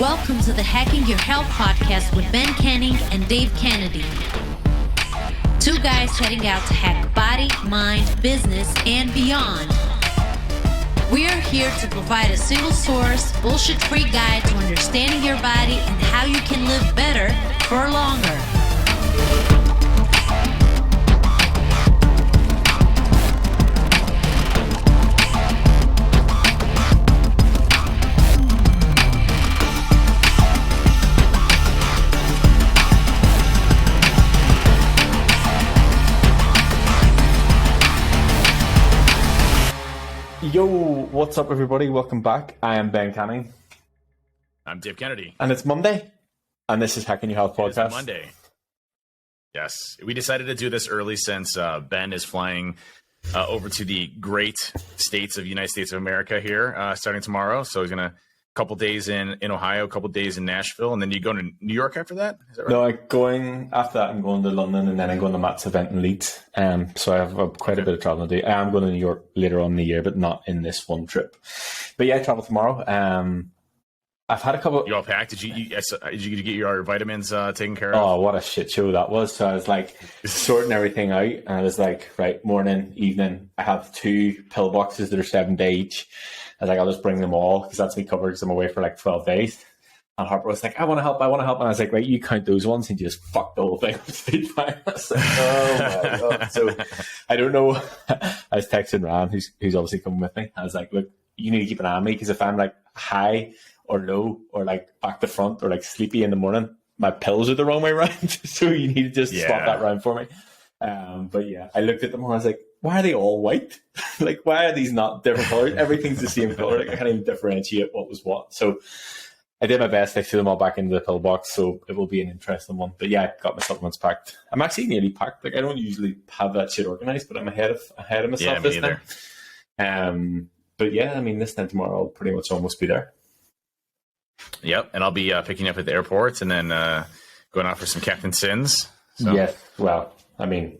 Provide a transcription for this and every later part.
Welcome to the Hacking Your Health podcast with Ben Canning and Dave Kennedy. Two guys heading out to hack body, mind, business, and beyond. We are here to provide a single source, bullshit-free guide to understanding your body and how you can live better for longer. Yo, what's up, everybody? Welcome back. I am Ben Canning. I'm Dave Kennedy. And it's Monday. And this is Hacking Your Health podcast. It's Monday. Yes. We decided to do this early since Ben is flying over to the great states of the United States of America here starting tomorrow. So he's going to couple days in Ohio, a couple days in Nashville, and then you go to New York after that? Is that right? No, after that, I'm going to London, and then I'm going to Matt's event in Leeds. So I have quite a bit of traveling to do. I am going to New York later on in the year, but not in this one trip. But yeah, I travel tomorrow. I've had a couple. You all packed? Did you get your vitamins taken care of? Oh, what a shit show that was! So I was like sorting everything out, and I was like, right, morning, evening. I have 2 pill boxes that are 7-day each. I was like, I'll just bring them all because that's me covered because I'm away for like 12 days. And Harper was like, I want to help. And I was like, right, you count those ones, and you just fucked the whole thing up. I was like, oh my God. So I don't know. I was texting Ram, who's obviously coming with me. I was like, look, you need to keep an eye on me because if I'm like high or low or like back to front or like sleepy in the morning, my pills are the wrong way around. So you need to just swap that round for me. But yeah, I looked at them and I was like, why are they all white? Like, why are these not different colors? Everything's the same color. Like, I can't even differentiate what was what. So I did my best. I threw them all back into the pill box. So it will be an interesting one. But yeah, I got my supplements packed. I'm actually nearly packed. Like, I don't usually have that shit organized, but I'm ahead of myself this time. But yeah, I mean, this time tomorrow I'll pretty much almost be there. Yep. And I'll be picking you up at the airport and then going out for some Captain Sins. So. Yes. Well, I mean,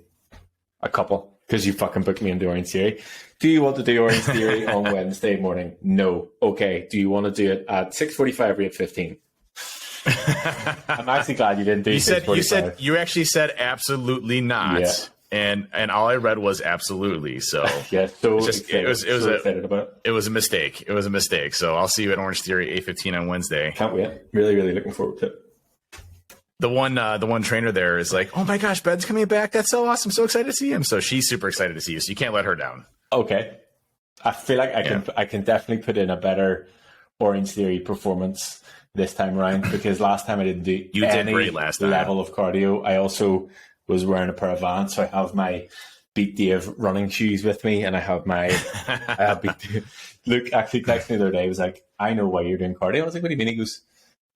a couple. Because you fucking booked me into Orange Theory. Do you want to do Orange Theory on Wednesday morning? No. Okay. Do you want to do it at 6:45 or 8:15? I'm actually glad you didn't do 6:45. You actually said absolutely not. Yeah. And all I read was absolutely. So yeah, so it was a mistake. It was a mistake. So I'll see you at Orange Theory 8:15 on Wednesday. Can't wait. Really, really looking forward to it. The one trainer there is like, oh my gosh, Ben's coming back. That's so awesome. So excited to see him. So she's super excited to see you. So you can't let her down. Okay. I feel like I can definitely put in a better Orange Theory performance this time around because last time I didn't do any great last time. Level of cardio. I also was wearing a pair of Vans, so I have my Beat Dave running shoes with me, and I have Beat Dave. Luke actually texted me the other day. He was like, I know why you're doing cardio. I was like, what do you mean? He goes,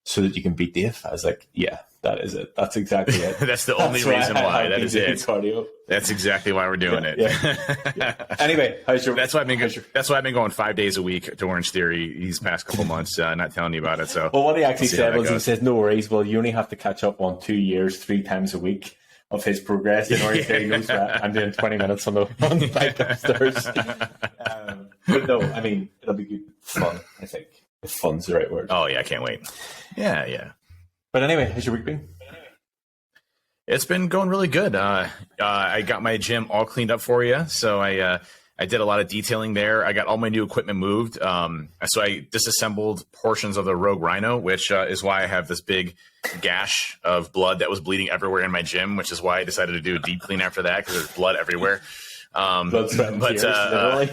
so that you can beat Dave. I was like, yeah. That is it. That's exactly it. That's the only reason why. That is it. Cardio. That's exactly why we're doing it. Yeah. Anyway, that's why I've been going 5 days a week to Orange Theory these past couple months. Not telling you about it. So, well, what he actually said was, he says, "No worries. Well, you only have to catch up on 2 years, 3 times a week of his progress." In Orange Theory knows that I'm doing 20 minutes on the bike upstairs. But no, I mean, it'll be good fun. I think if fun's the right word. Oh yeah, I can't wait. Yeah. But anyway, how's your week been? It's been going really good. I got my gym all cleaned up for you. So I did a lot of detailing there. I got all my new equipment moved. So I disassembled portions of the Rogue Rhino, which is why I have this big gash of blood that was bleeding everywhere in my gym, which is why I decided to do a deep clean after that because there's blood everywhere. Blood, sweat, and tears, literally.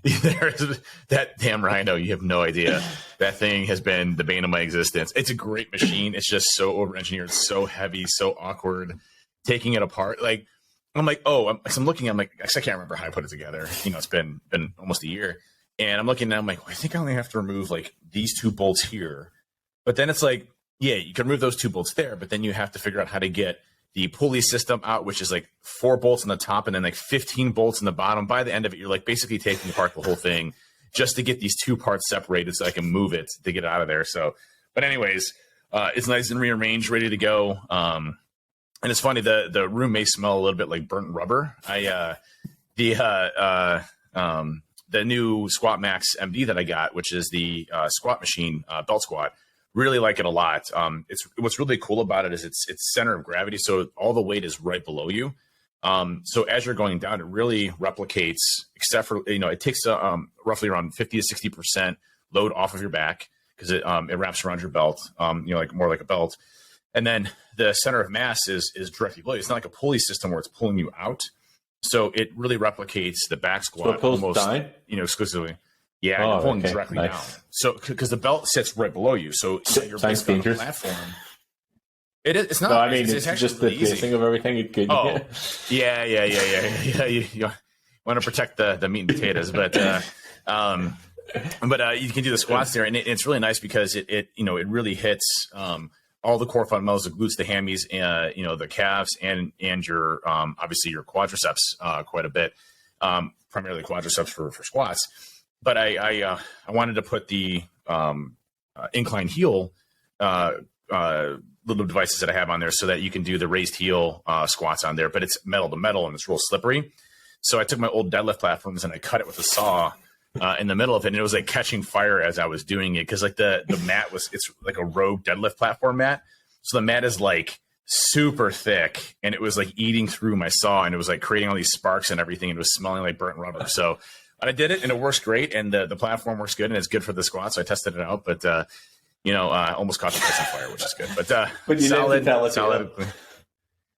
There's that damn Rhino. You have no idea. That thing has been the bane of my existence. It's a great machine. It's just so over-engineered, so heavy, so awkward. Taking it apart, like I'm like, I'm looking. I'm like, I can't remember how I put it together. You know, it's been almost a year, and I'm looking. And I'm like, I think I only have to remove like these 2 bolts here. But then it's like, yeah, you can remove those 2 bolts there, but then you have to figure out how to get the pulley system out, which is like 4 bolts on the top and then like 15 bolts in the bottom. By the end of it, you're like basically taking apart the whole thing just to get these 2 parts separated so I can move it to get it out of there. So, but anyways, it's nice and rearranged, ready to go. And it's funny, the room may smell a little bit like burnt rubber. The new Squat Max MD that I got, which is the squat machine, belt squat, Really like it a lot. It's what's really cool about it is its center of gravity, so all the weight is right below you. So as you're going down, it really replicates, except for it takes roughly around 50 to 60% load off of your back because it wraps around your belt, like more like a belt, and then the center of mass is directly below you. It's not like a pulley system where it's pulling you out. So it really replicates the back squat So it pulls almost, down? Exclusively. Yeah, you're pulling directly down. So because the belt sits right below you, so you're basically on the platform. It is. It's not. No, I mean, it's actually just the really easy. placing of everything. It could. Oh, yeah. You want to protect the meat and potatoes, but you can do the squats there, and it's really nice because it really hits all the core fundamentals, the glutes, the hammies, the calves, and your obviously your quadriceps quite a bit, primarily quadriceps for squats. But I wanted to put the incline heel little devices that I have on there so that you can do the raised heel squats on there, but it's metal to metal and it's real slippery. So I took my old deadlift platforms and I cut it with a saw in the middle of it, and it was like catching fire as I was doing it because like the mat it's like a Rogue deadlift platform mat. So the mat is like super thick and it was like eating through my saw and it was like creating all these sparks and everything. And it was smelling like burnt rubber. So I did it and it works great, and the platform works good and it's good for the squat. So I tested it out, but I almost caught the place on fire, which is good. But you solid.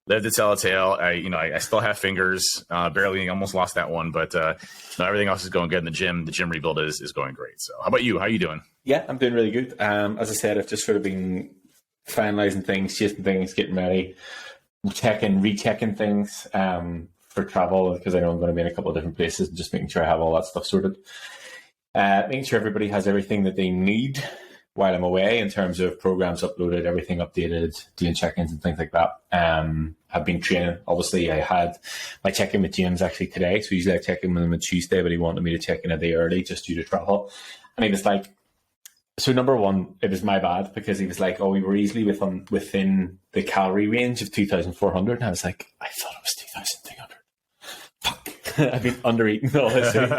Lived to tell a tale. I still have fingers, barely, almost lost that one, but everything else is going good in the gym. The gym rebuild is going great. So how about you? How are you doing? Yeah, I'm doing really good. As I said, I've just sort of been finalizing things, chasing things, getting ready, rechecking things for travel because I know I'm going to be in a couple of different places and just making sure I have all that stuff sorted. Making sure everybody has everything that they need while I'm away in terms of programs uploaded, everything updated, doing check-ins and things like that. I've been training. Obviously, I had my check-in with James actually today. So usually I check in with him on Tuesday, but he wanted me to check in a day early just due to travel. And he was like, so number one, it was my bad because he was like, oh, we were easily within the calorie range of 2,400. And I was like, I thought it was 2,300. Fuck. I've been under-eating all this week.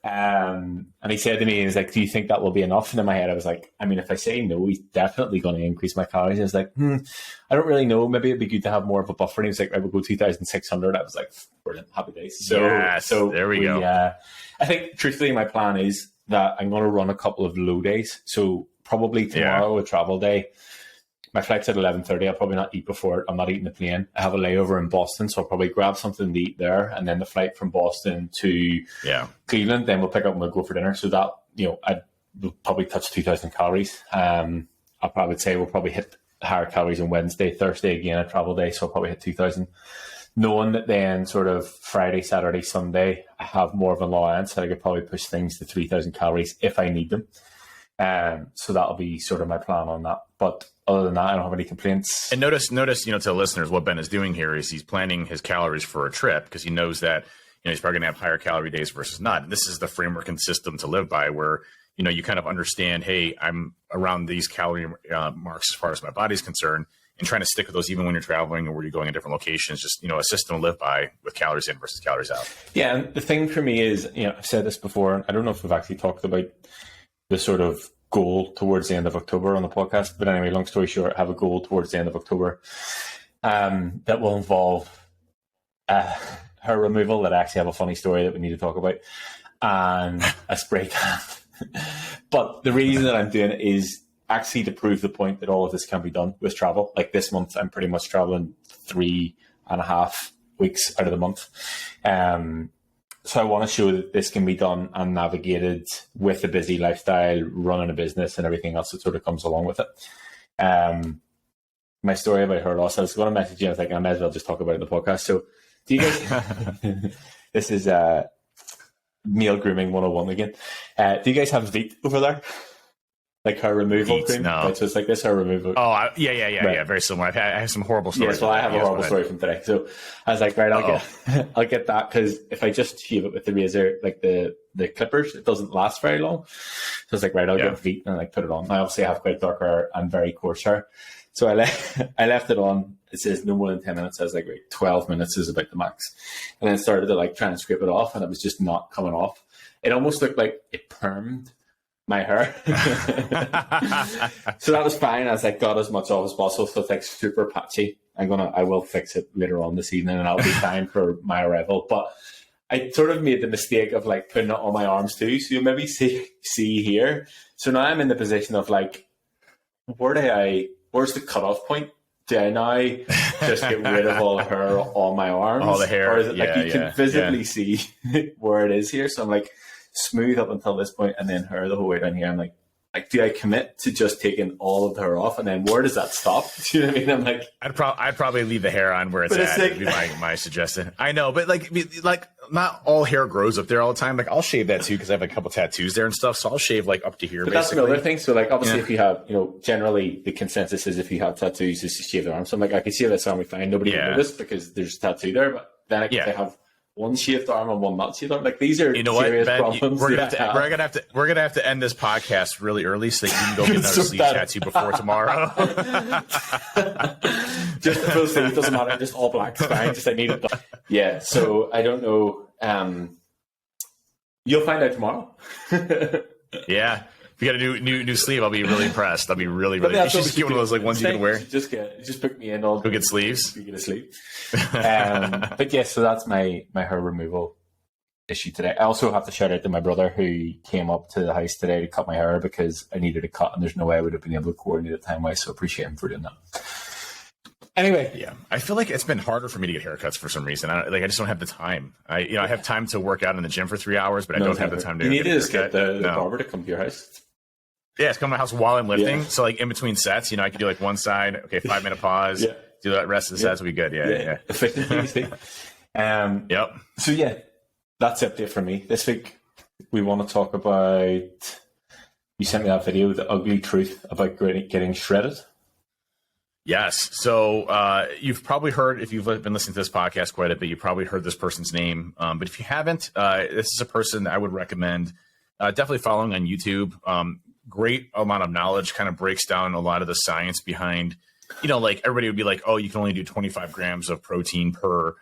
And he said to me, he was like, do you think that will be enough? And in my head, I was like, I mean, if I say no, he's definitely going to increase my calories. I was like, I don't really know. Maybe it'd be good to have more of a buffer. And he was like, I would go 2,600. I was like, brilliant, happy days. So there we go. I think truthfully, my plan is that I'm going to run a couple of low days. So probably tomorrow, a travel day. My flight's at 11:30. I'll probably not eat before it. I'm not eating the plane. I have a layover in Boston, so I'll probably grab something to eat there. And then the flight from Boston to Cleveland, then we'll pick up and we'll go for dinner. So that, we'll probably touch 2,000 calories. I'll probably say we'll probably hit higher calories on Wednesday. Thursday, again, a travel day, so I'll probably hit 2,000. Knowing that then sort of Friday, Saturday, Sunday, I have more of an allowance that I could probably push things to 3,000 calories if I need them. So that'll be sort of my plan on that. But other than that, I don't have any complaints. And notice, to listeners, what Ben is doing here is he's planning his calories for a trip because he knows that he's probably going to have higher calorie days versus not. And this is the framework and system to live by, where you kind of understand, hey, I'm around these calorie marks as far as my body's concerned, and trying to stick with those even when you're traveling or where you're going in different locations. Just a system to live by with calories in versus calories out. Yeah, and the thing for me is, I've said this before, and I don't know if we've actually talked about the sort of goal towards the end of October on the podcast. But anyway, long story short, I have a goal towards the end of October that will involve hair removal, that I actually have a funny story that we need to talk about, and a spray tan. But the reason that I'm doing it is actually to prove the point that all of this can be done with travel. Like this month, I'm pretty much traveling 3.5 weeks out of the month. So I want to show that this can be done and navigated with a busy lifestyle, running a business and everything else that sort of comes along with it. My story about hair loss, I was going to message you. I was like, I might as well just talk about it in the podcast. So do you guys, this is male grooming 101 again. Do you guys have Veet over there? Like hair removal Veet, cream? no. Right, so it's like this hair removal. Oh, yeah. Very similar. I have some horrible stories. Yes, well, I have a horrible story from today. So I was like, right, I'll get that, because if I just shave it with the razor, like the clippers, it doesn't last very long. So I was like, right, I'll get Veet and put it on. I obviously have quite dark hair and very coarse hair. So I left it on. It says no more than 10 minutes. I was like, right, 12 minutes is about the max. And then I started to try and scrape it off, and it was just not coming off. It almost looked like it permed. my hair. So that was fine. I was like, got as much off as possible. So it's like super patchy. I will fix it later on this evening and I'll be fine for my arrival. But I sort of made the mistake of like putting it on my arms too. So you'll maybe see here. So now I'm in the position of like, where's the cutoff point? Do I now just get rid of all the hair on my arms? All the hair. Or is it like you can visibly see where it is here? So I'm like smooth up until this point and then hair the whole way down here. I'm like, do I commit to just taking all of the hair off and then where does that stop? Do you know what I mean? I'm like, I'd probably leave the hair on where it's at. Like, would be my suggestion. I know, but like not all hair grows up there all the time. Like I'll shave that too because I have a couple tattoos there and stuff. So I'll shave like up to here. But basically. That's another thing. So like obviously if you have, generally the consensus is if you have tattoos is to shave the arm. So I'm like, I could shave this arm fine. Nobody will notice because there's a tattoo there. But then I have one shaved arm and one not shaved arm. Like these are serious problems. We're gonna have to end this podcast really early so that you can go get another sleeve tattoo before tomorrow. Just the full sleeve doesn't matter. Just all black is fine. Just I need it done. Yeah. So I don't know. You'll find out tomorrow. Yeah. If you got a new sleeve, I'll be really impressed. I'll be really. You should just get one of those like ones you can wear. Just pick me in. I'll go get sleeves. You get a sleeve. But yeah, so that's my hair removal issue today. I also have to shout out to my brother who came up to the house today to cut my hair because I needed a cut and there's no way I would have been able to coordinate it time-wise. So appreciate him for doing that. Anyway, yeah, I feel like it's been harder for me to get haircuts for some reason. I just don't have the time. I have time to work out in the gym for 3 hours, but I don't have the time to. You need to just get the barber to come to your house. Yeah, it's come to my house while I'm lifting. Yeah. So like in between sets, I could do like one side, okay, 5-minute pause, do that rest of the sets, we good. Yeah. Efficiency. Yep. So yeah, that's it for me. This week we want to talk about, you sent me that video, the ugly truth about getting shredded. Yes. So you've probably heard, if you've been listening to this podcast quite a bit, you've probably heard this person's name. But if you haven't, this is a person that I would recommend definitely following on YouTube. Great amount of knowledge, kind of breaks down a lot of the science behind, like everybody would be like, oh, you can only do 25 grams of protein per,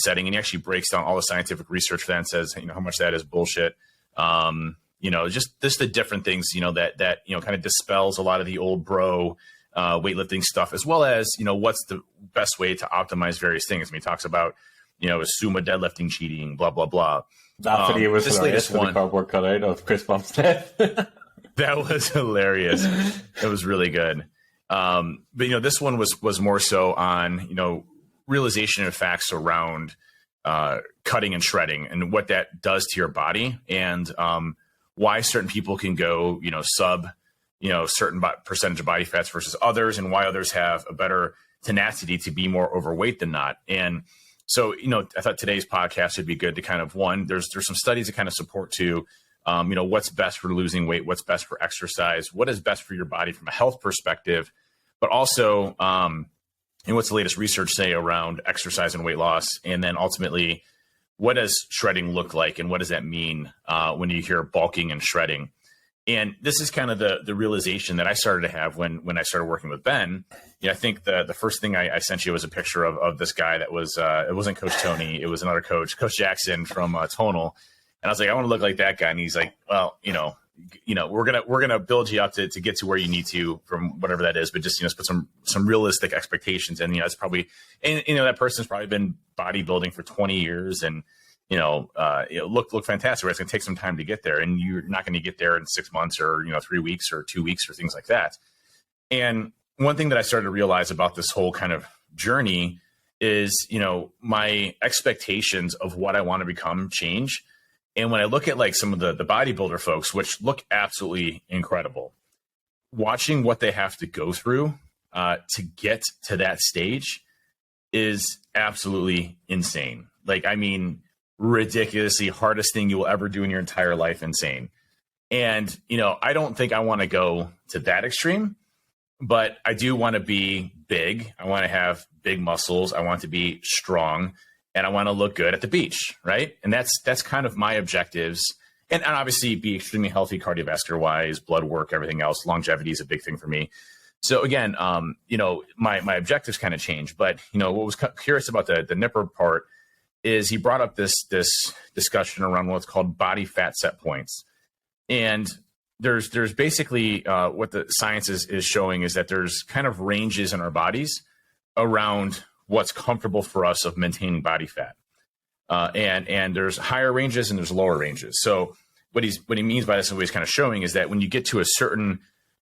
setting. And he actually breaks down all the scientific research for that and says, how much that is bullshit. Just the different things, that kind of dispels a lot of the old bro weightlifting stuff, as well as, what's the best way to optimize various things. I mean, he talks about, sumo deadlifting, cheating, blah, blah, blah. That video was hilarious with the cardboard cutout of Chris Bumstead. That was hilarious. It was really good. But, this one was more so on, realization of facts around cutting and shredding and what that does to your body and why certain people can go, sub, certain percentage of body fats versus others and why others have a better tenacity to be more overweight than not. And so, I thought today's podcast would be good to kind of there's some studies that kind of support to, what's best for losing weight, what's best for exercise, what is best for your body from a health perspective, but also, and what's the latest research say around exercise and weight loss? And then ultimately, what does shredding look like? And what does that mean when you hear bulking and shredding? And this is kind of the realization that I started to have when I started working with Ben. I think the first thing I sent you was a picture of this guy that was, it wasn't Coach Tony, it was another coach, Coach Jackson from Tonal. And I was like, I want to look like that guy. And he's like, well, we're gonna build you up to get to where you need to from whatever that is, but just put some realistic expectations. And that's probably, and that person's probably been bodybuilding for 20 years and look fantastic. Right? It's gonna take some time to get there, and you're not going to get there in 6 months or 3 weeks or 2 weeks or things like that. And one thing that I started to realize about this whole kind of journey is my expectations of what I want to become change. And when I look at like some of the bodybuilder folks, which look absolutely incredible, watching what they have to go through to get to that stage is absolutely insane. Like, I mean, ridiculously hardest thing you will ever do in your entire life. Insane. And, I don't think I want to go to that extreme, but I do want to be big. I want to have big muscles. I want to be strong. And I want to look good at the beach, right? And that's kind of my objectives. And obviously be extremely healthy cardiovascular wise, blood work, everything else. Longevity is a big thing for me. So again, my objectives kind of change. But, what was curious about the Nippard part is he brought up this discussion around what's called body fat set points. And there's basically what the science is showing is that there's kind of ranges in our bodies around what's comfortable for us of maintaining body fat. And there's higher ranges and there's lower ranges. So what he means by this and what he's kind of showing is that when you get to a certain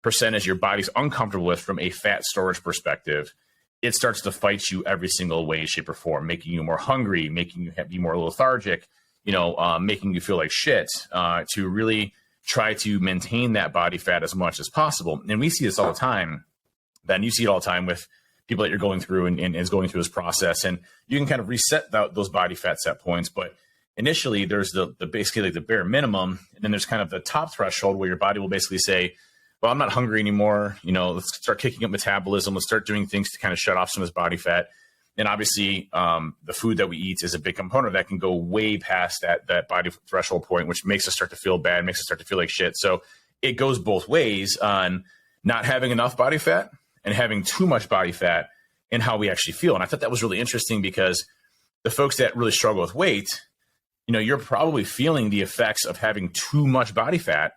percentage your body's uncomfortable with from a fat storage perspective, it starts to fight you every single way, shape, or form, making you more hungry, making you be more lethargic, making you feel like shit, to really try to maintain that body fat as much as possible. And we see this all the time. Ben, you see it all the time with people that you're going through and is going through this process. And you can kind of reset those body fat set points. But initially, there's the basically like the bare minimum. And then there's kind of the top threshold where your body will basically say, well, I'm not hungry anymore. Let's start kicking up metabolism. Let's start doing things to kind of shut off some of this body fat. And obviously, the food that we eat is a big component that can go way past that body threshold point, which makes us start to feel bad, makes us start to feel like shit. So it goes both ways on not having enough body fat and having too much body fat and how we actually feel. And I thought that was really interesting because the folks that really struggle with weight, you're probably feeling the effects of having too much body fat,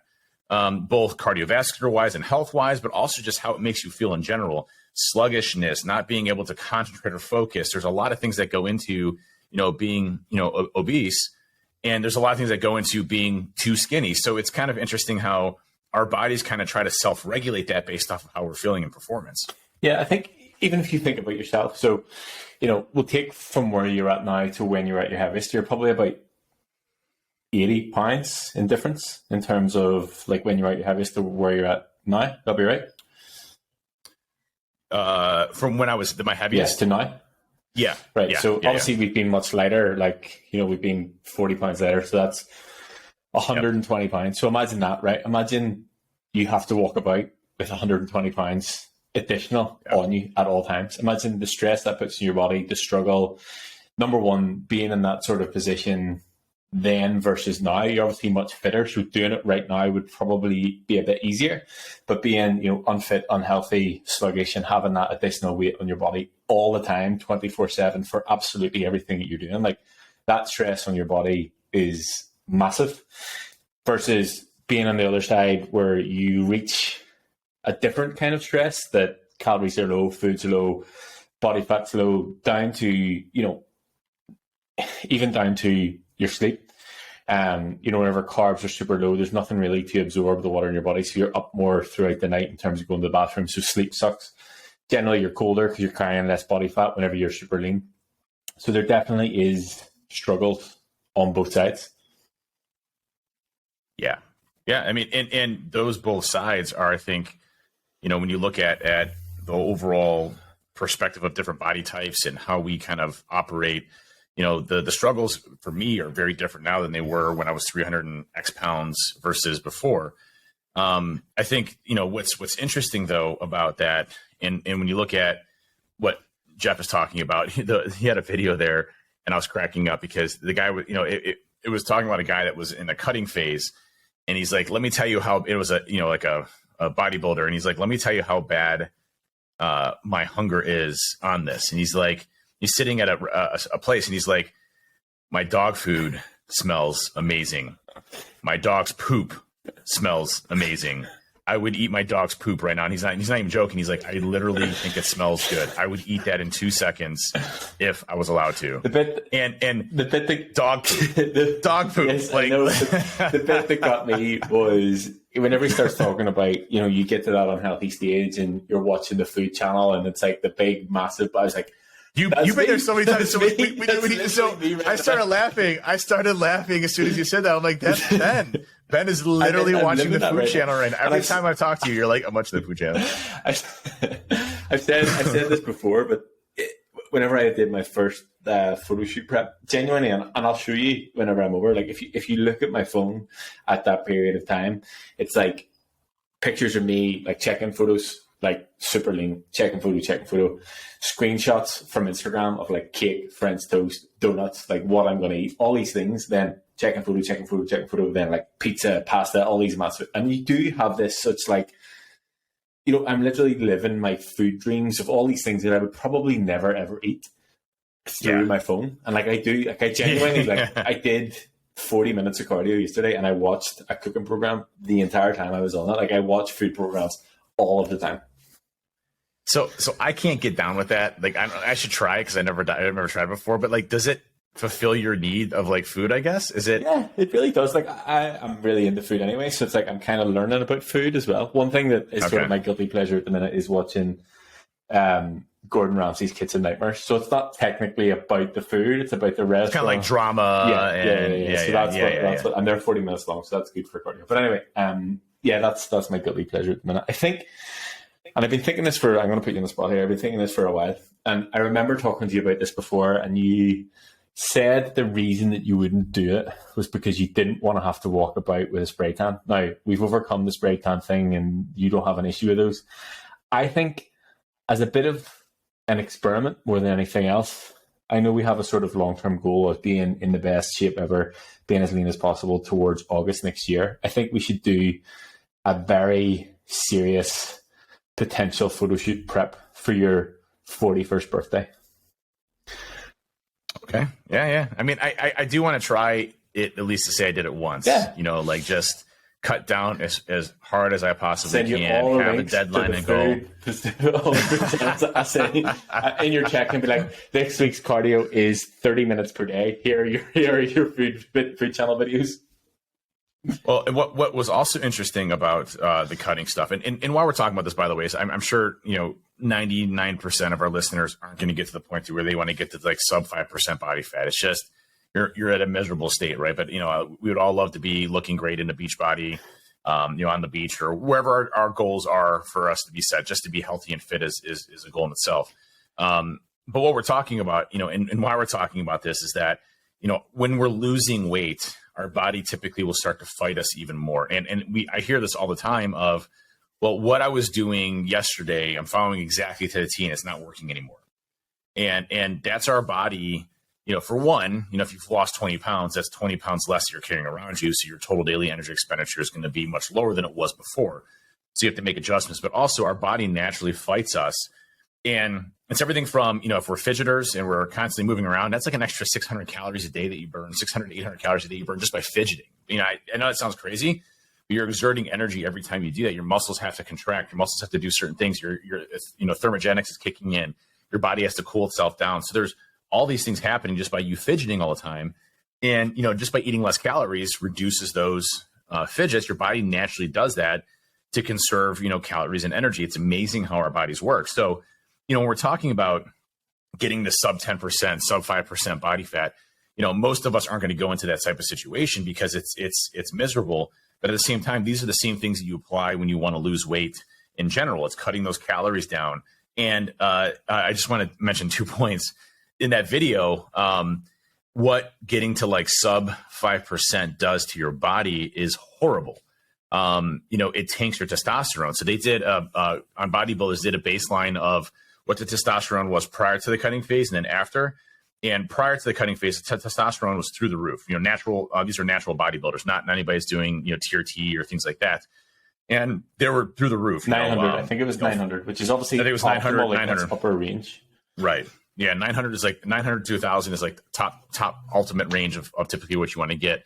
both cardiovascular wise and health wise, but also just how it makes you feel in general. Sluggishness, not being able to concentrate or focus. There's a lot of things that go into, being, obese. And there's a lot of things that go into being too skinny. So it's kind of interesting how our bodies kind of try to self-regulate that based off of how we're feeling in performance. Yeah, I think even if you think about yourself, so, we'll take from where you're at now to when you're at your heaviest, you're probably about 80 pounds in difference in terms of like when you're at your heaviest to where you're at now. That'll be right. From when I was my heaviest? Yes, to now. Yeah. Right. Yeah, so yeah, obviously we've been much lighter, like, we've been 40 pounds lighter. So that's 120 pounds. So imagine that, right? Imagine you have to walk about with 120 pounds additional on you at all times. Imagine the stress that puts in your body, the struggle. Number one, being in that sort of position then versus now, you're obviously much fitter. So doing it right now would probably be a bit easier. But being, unfit, unhealthy, sluggish, and having that additional weight on your body all the time, 24/7 for absolutely everything that you're doing, like that stress on your body is massive. Versus being on the other side where you reach a different kind of stress that calories are low, food's low, body fat's low, down to, even down to your sleep. Whenever carbs are super low, there's nothing really to absorb the water in your body. So you're up more throughout the night in terms of going to the bathroom. So sleep sucks. Generally, you're colder because you're carrying less body fat whenever you're super lean. So there definitely is struggles on both sides. Yeah. Yeah. I mean, and those both sides are, I think, when you look at the overall perspective of different body types and how we kind of operate, the struggles for me are very different now than they were when I was 300 and X pounds versus before. I think, what's interesting though about that, and when you look at what Jeff is talking about, he had a video there and I was cracking up because the guy, it was talking about a guy that was in the cutting phase. And he's like, let me tell you how it was like a bodybuilder. And he's like, let me tell you how bad my hunger is on this. And he's like, he's sitting at a place and he's like, my dog food smells amazing. My dog's poop smells amazing. I would eat my dog's poop right now. And he's not even joking. He's like, I literally think it smells good. I would eat that in 2 seconds if I was allowed to. The dog poop. Yes, like the bit that got me was whenever he starts talking about, you get to that unhealthy stage and you're watching the food channel and it's like the big massive, I was like, You've been there so many times. So, I started laughing. I started laughing as soon as you said that. I'm like, that's Ben. Ben is literally watching the Food Channel right now. Every time I talk to you, you're like, I'm watching the Food Channel. I've said this before, but whenever I did my first photo shoot prep, genuinely, and I'll show you whenever I'm over, like if you look at my phone at that period of time, it's like pictures of me like checking photos, like super lean, checking photo, screenshots from Instagram of like cake, French toast, donuts, like what I'm going to eat, all these things, then checking photo, then like pizza, pasta, all these massive, and you do have this such like, I'm literally living my food dreams of all these things that I would probably never ever eat through my phone. And like I genuinely, like I did 40 minutes of cardio yesterday, and I watched a cooking program the entire time I was on it. Like, I watch food programs all of the time. So I can't get down with that. Like, I should try it because I've never tried before. But like, does it fulfill your need of like food? I guess is it? Yeah, it really does. Like, I'm really into food anyway, so it's like I'm kind of learning about food as well. One thing that is sort of my guilty pleasure at the minute is watching Gordon Ramsay's Kitchen Nightmares. So it's not technically about the food; it's about the restaurant. It's kind of like drama. So that's what, and they're 40 minutes long, so that's good for cardio. But anyway, that's my guilty pleasure at the minute. I think. And I've been thinking this I'm going to put you on the spot here. I've been thinking this for a while. And I remember talking to you about this before, and you said the reason that you wouldn't do it was because you didn't want to have to walk about with a spray tan. Now, we've overcome the spray tan thing, and you don't have an issue with those. I think as a bit of an experiment more than anything else, I know we have a sort of long-term goal of being in the best shape ever, being as lean as possible towards August next year. I think we should do a very serious potential photo shoot prep for your 41st birthday. Okay. Yeah. I mean, I do want to try it, at least to say I did it once. Yeah. You know, like just cut down as hard as I possibly can, have a deadline and go. I say in your check and be like, next week's cardio is 30 minutes per day. Here are your food channel videos. Well, and what was also interesting about the cutting stuff, and while we're talking about this, by the way, is I'm sure 99% of our listeners aren't going to get to the point to where they want to get to like sub 5% body fat. It's just you're at a miserable state, right? But we would all love to be looking great in a beach body, on the beach or wherever our goals are for us to be set. Just to be healthy and fit is a goal in itself. But what we're talking about, and why we're talking about this is that when we're losing weight, our body typically will start to fight us even more. And I hear this all the time of, well, what I was doing yesterday, I'm following exactly to the T and it's not working anymore. And that's our body, for one, if you've lost 20 pounds, that's 20 pounds less you're carrying around you. So your total daily energy expenditure is going to be much lower than it was before. So you have to make adjustments, but also our body naturally fights us. And it's everything from, if we're fidgeters and we're constantly moving around, that's like an extra 600 calories a day that you burn, 600 to 800 calories a day you burn just by fidgeting. I know it sounds crazy, but you're exerting energy every time you do that. Your muscles have to contract. Your muscles have to do certain things. Your thermogenics is kicking in. Your body has to cool itself down. So there's all these things happening just by you fidgeting all the time. And, just by eating less calories reduces those fidgets. Your body naturally does that to conserve, calories and energy. It's amazing how our bodies work. So, when we're talking about getting to sub 10%, sub 5% body fat, most of us aren't going to go into that type of situation because it's miserable. But at the same time, these are the same things that you apply when you want to lose weight in general. It's cutting those calories down. And I just want to mention 2 points in that video. What getting to like sub 5% does to your body is horrible. It tanks your testosterone. So they did on bodybuilders did a baseline of what the testosterone was prior to the cutting phase and then after. And prior to the cutting phase, the testosterone was through the roof. Natural. These are natural bodybuilders, not anybody's doing TRT or things like that. And they were through the roof. 900. I think it was 900, which is obviously I think it was 900. 900 upper range. Right. Yeah. 900 is like 900 to 1,000 is like top ultimate range of typically what you want to get.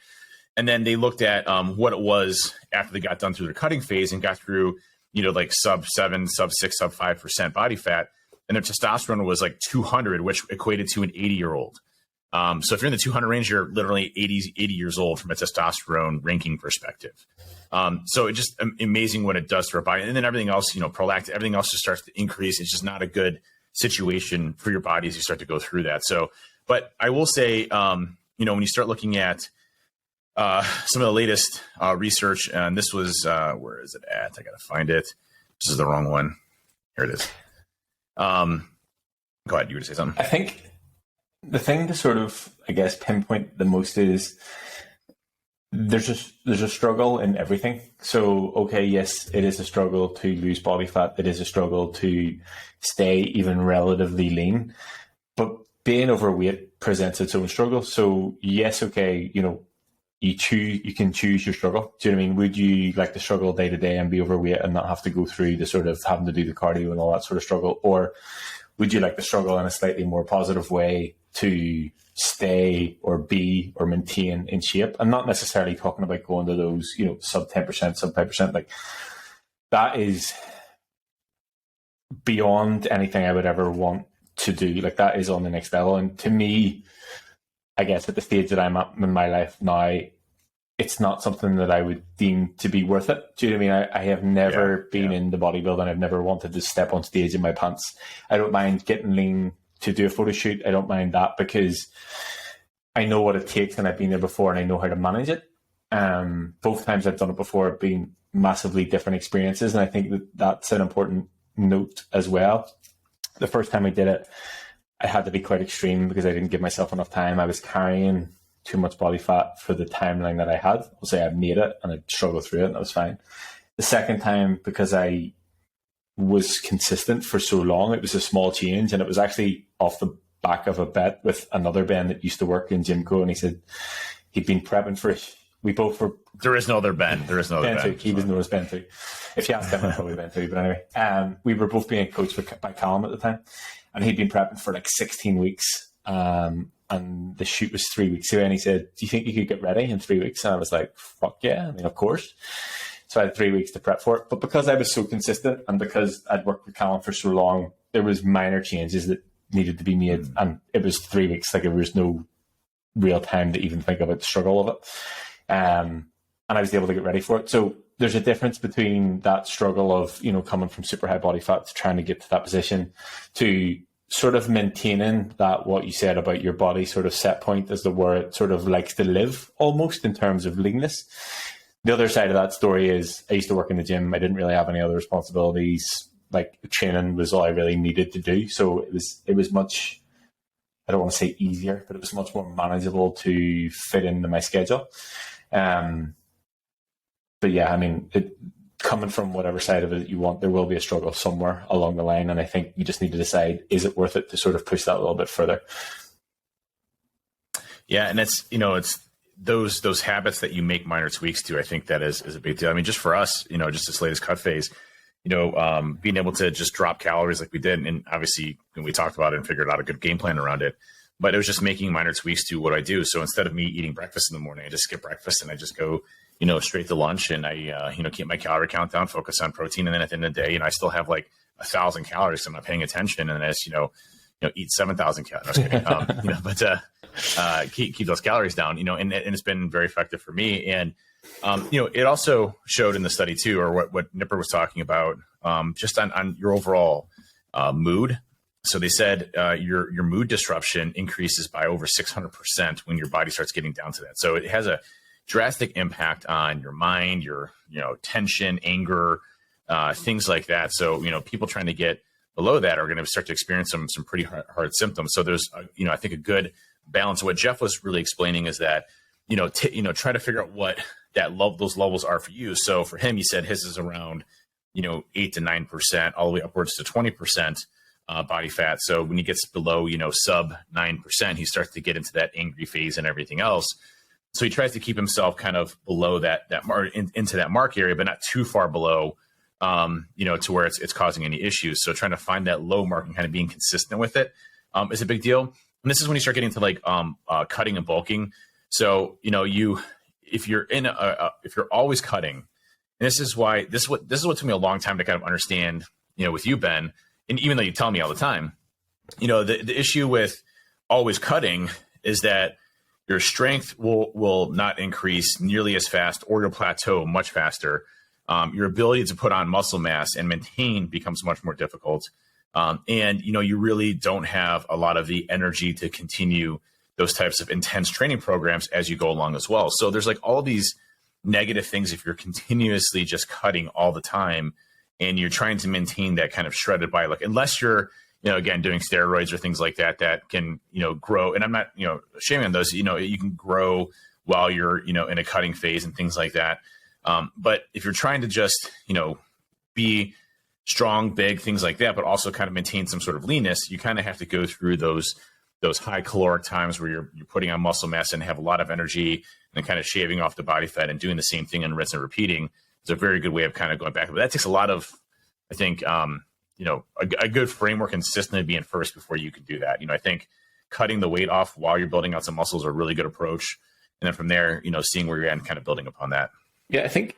And then they looked at what it was after they got done through their cutting phase and got through, like sub 7, sub 6, sub 5% body fat. And their testosterone was like 200, which equated to an 80-year-old. So if you're in the 200 range, you're literally 80 years old from a testosterone ranking perspective. So it's just amazing what it does to our body. And then everything else, prolactin, everything else just starts to increase. It's just not a good situation for your body as you start to go through that. So, but I will say, when you start looking at some of the latest research, and this was, where is it at? I got to find it. This is the wrong one. Here it is. Go ahead. You were to say something. I think the thing to sort of, pinpoint the most is there's a struggle in everything. So, okay, yes, it is a struggle to lose body fat. It is a struggle to stay even relatively lean, but being overweight presents its own struggle. So yes, okay, you can choose your struggle. Do you know what I mean? Would you like to struggle day to day and be overweight and not have to go through the sort of having to do the cardio and all that sort of struggle? Or would you like to struggle in a slightly more positive way to stay or be or maintain in shape. I'm not necessarily talking about going to those, sub 10%, sub 5%. Like, that is beyond anything I would ever want to do. Like, that is on the next level. And to me, I guess at the stage that I'm at in my life now, it's not something that I would deem to be worth it. Do you know what I mean? I have never been into bodybuilding. I've never wanted to step on stage in my pants. I don't mind getting lean to do a photo shoot. I don't mind that because I know what it takes and I've been there before and I know how to manage it. Both times I've done it before have been massively different experiences. And I think that that's an important note as well. The first time I did it, I had to be quite extreme because I didn't give myself enough time. I was carrying too much body fat for the timeline that I had. I'll say I made it and I struggled through it and that was fine. The second time, because I was consistent for so long, it was a small change, and it was actually off the back of a bet with another Ben that used to work in Gymco, and he said he'd been prepping for it. We both were. There is no other Ben. There is no other Ben. He was known as Ben too. If you asked him, I'd probably Ben too. But anyway, we were both being coached by Callum at the time, and he'd been prepping for like 16 weeks. And the shoot was 3 weeks away, and he said, "Do you think you could get ready in 3 weeks?" And I was like, "Fuck yeah!" I mean, of course. So I had 3 weeks to prep for it. But because I was so consistent and because I'd worked with Callum for so long, there was minor changes that needed to be made, and it was 3 weeks. Like, there was no real time to even think about the struggle of it. And I was able to get ready for it. So there's a difference between that struggle of, coming from super high body fat to trying to get to that position to sort of maintaining that, what you said about your body sort of set point as to where it sort of likes to live almost in terms of leanness. The other side of that story is I used to work in the gym. I didn't really have any other responsibilities. Like, training was all I really needed to do. So it was much, I don't want to say easier, but it was much more manageable to fit into my schedule. But yeah, I mean, coming from whatever side of it you want, there will be a struggle somewhere along the line. And I think you just need to decide, is it worth it to sort of push that a little bit further? Yeah. And it's those habits that you make minor tweaks to, I think that is a big deal. I mean, just for us, just this latest cut phase, being able to just drop calories like we did. And obviously we talked about it and figured out a good game plan around it, but it was just making minor tweaks to what I do. So instead of me eating breakfast in the morning, I just skip breakfast and I just go, straight to lunch, and I, keep my calorie count down, focus on protein. And then at the end of the day, I still have like 1,000 calories. So I'm not paying attention. And as eat 7,000 calories, but keep those calories down, and it's been very effective for me. And, it also showed in the study too, or what Nippard was talking about, just on your overall mood. So they said your mood disruption increases by over 600% when your body starts getting down to that. So it has a drastic impact on your mind, your tension, anger, things like that. So people trying to get below that are going to start to experience some pretty hard symptoms. So there's I think a good balance. What Jeff was really explaining is that try to figure out what those levels are for you. So for him, he said his is around 8 to 9%, all the way upwards to 20% body fat. So when he gets below sub 9%, he starts to get into that angry phase and everything else. So he tries to keep himself kind of below that mark, into that mark area, but not too far below, to where it's causing any issues. So trying to find that low mark and kind of being consistent with it is a big deal. And this is when you start getting to like cutting and bulking. So if you're always cutting, and this is what took me a long time to kind of understand, with you, Ben, and even though you tell me all the time, the issue with always cutting is that your strength will not increase nearly as fast, or you'll plateau much faster. Your ability to put on muscle mass and maintain becomes much more difficult. And you really don't have a lot of the energy to continue those types of intense training programs as you go along as well. So there's like all these negative things if you're continuously just cutting all the time and you're trying to maintain that kind of shredded body look, unless you're again, doing steroids or things like that can, grow. And I'm not, shaming on those, you can grow while you're, in a cutting phase and things like that. But if you're trying to just, be strong, big, things like that, but also kind of maintain some sort of leanness, you kind of have to go through those high caloric times where you're putting on muscle mass and have a lot of energy, and then kind of shaving off the body fat and doing the same thing and rinse and repeating. It's a very good way of kind of going back. But that takes a lot of, I think, a good framework and system to be in first before you can do that. I think, cutting the weight off while you're building out some muscles are a really good approach. And then from there, seeing where you're at and kind of building upon that. Yeah, I think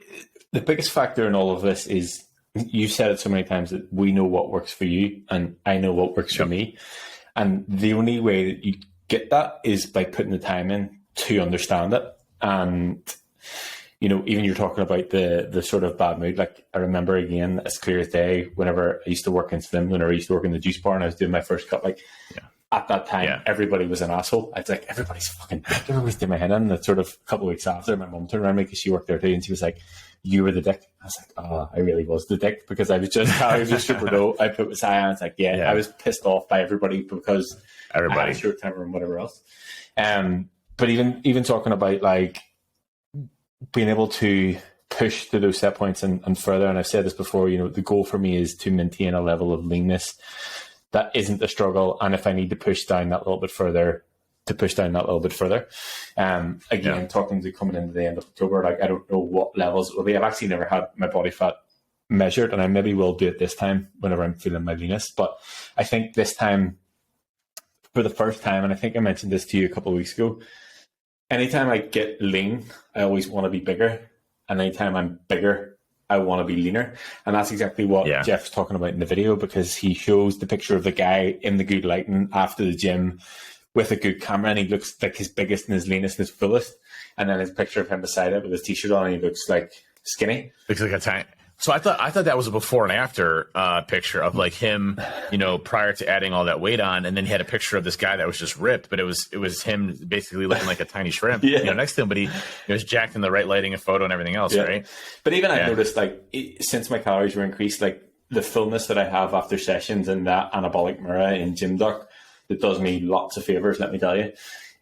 the biggest factor in all of this is, you said it so many times, that we know what works for you and I know what works for me. And the only way that you get that is by putting the time in to understand it. And, even you're talking about the sort of bad mood. Like, I remember, again, as clear as day, whenever I used to work in Slim, whenever I used to work in the juice bar and I was doing my first cut, at that time, everybody was an asshole. I was like, everybody's fucking dick. Everybody's doing my head in. And sort of a couple of weeks after, my mum turned around me because she worked there too, and she was like, "You were the dick." I was like, "Oh, I really was the dick," because I was just super low. I put was high on. It's like, I was pissed off by everybody because I had a short timer and whatever else. But even talking about like being able to push to those set points and further, and I've said this before, the goal for me is to maintain a level of leanness that isn't a struggle, and if I need to push down that little bit further, to push down that little bit further. Again, talking to coming into the end of October, like, I don't know what levels it will be. I've actually never had my body fat measured, and I maybe will do it this time whenever I'm feeling my leanness. But I think this time, for the first time, and I think I mentioned this to you a couple of weeks ago, anytime I get lean, I always want to be bigger. And anytime I'm bigger, I want to be leaner. And that's exactly what Jeff's talking about in the video, because he shows the picture of the guy in the good lighting after the gym with a good camera, and he looks like his biggest and his leanest and his fullest. And then his picture of him beside it with his t-shirt on, and he looks like skinny. Looks like a tiny. So I thought that was a before and after picture of like him, prior to adding all that weight on, and then he had a picture of this guy that was just ripped, but it was him basically looking like a tiny shrimp, next to him, but he was jacked in the right lighting and photo and everything else, right? But even I noticed, like, since my calories were increased, like the fullness that I have after sessions and that anabolic mirror in Gym Doc, that does me lots of favors, let me tell you.